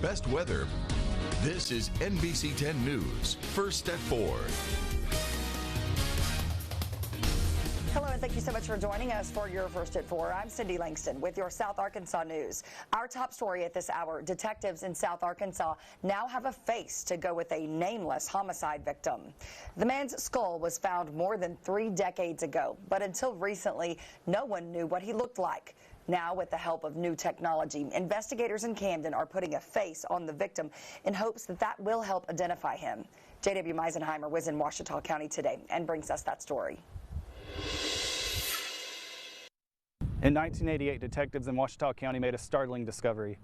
best weather. This is NBC 10 News, First at 4. Hello, and thank you so much for joining us for your First at 4. I'm Cindy Langston with your South Arkansas news. Our top story at this hour, detectives in South Arkansas now have a face to go with a nameless homicide victim. The man's skull was found more than 3 decades ago, but until recently, no one knew what he looked like. Now, with the help of new technology, investigators in Camden are putting a face on the victim in hopes that that will help identify him. J.W. Meisenheimer was in Ouachita County today and brings us that story. In 1988, detectives in Ouachita County made a startling discovery.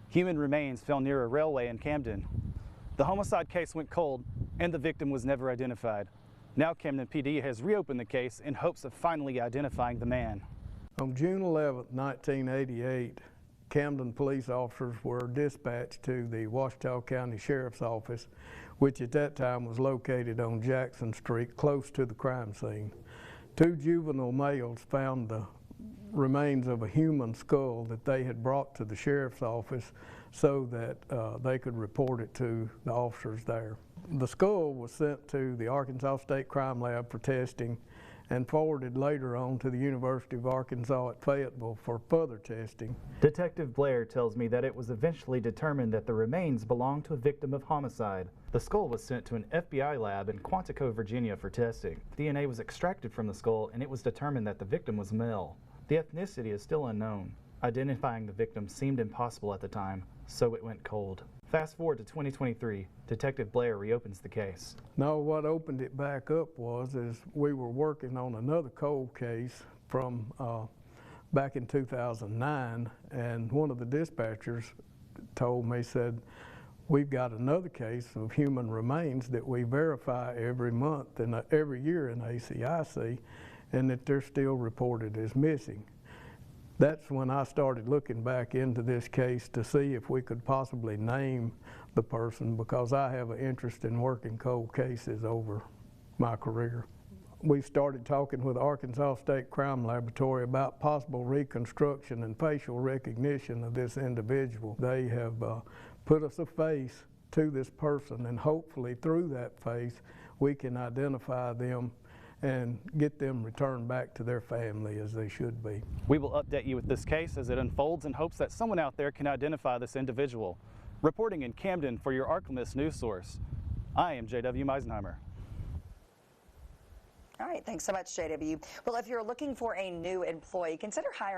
Human remains found near a railway in Camden. The homicide case went cold, and the victim was never identified. Now Camden PD has reopened the case in hopes of finally identifying the man. On June 11, 1988, Camden police officers were dispatched to the Ouachita County Sheriff's Office, which at that time was located on Jackson Street, close to the crime scene. 2 juvenile males found the remains of a human skull that they had brought to the sheriff's office so that they could report it to the officers there. The skull was sent to the Arkansas State Crime Lab for testing and forwarded later on to the University of Arkansas at Fayetteville for further testing. Detective Blair tells me that it was eventually determined that the remains belonged to a victim of homicide. The skull was sent to an FBI lab in Quantico, Virginia for testing. DNA was extracted from the skull and it was determined that the victim was male. The ethnicity is still unknown. Identifying the victim seemed impossible at the time, so it went cold. Fast forward to 2023, Detective Blair reopens the case. No, what opened it back up is we were working on another cold case from back in 2009, and one of the dispatchers told me, said, we've got another case of human remains that we verify every month and every year in ACIC, and that they're still reported as missing. That's when I started looking back into this case to see if we could possibly name the person, because I have an interest in working cold cases over my career. We started talking with Arkansas State Crime Laboratory about possible reconstruction and facial recognition of this individual. They have put us a face to this person, and hopefully through that face we can identify them and get them returned back to their family as they should be. We will update you with this case as it unfolds in hopes that someone out there can identify this individual. Reporting in Camden for your Arkansas news source, I am J.W. Meisenheimer. All right, thanks so much, J.W. Well, if you're looking for a new employee, consider hiring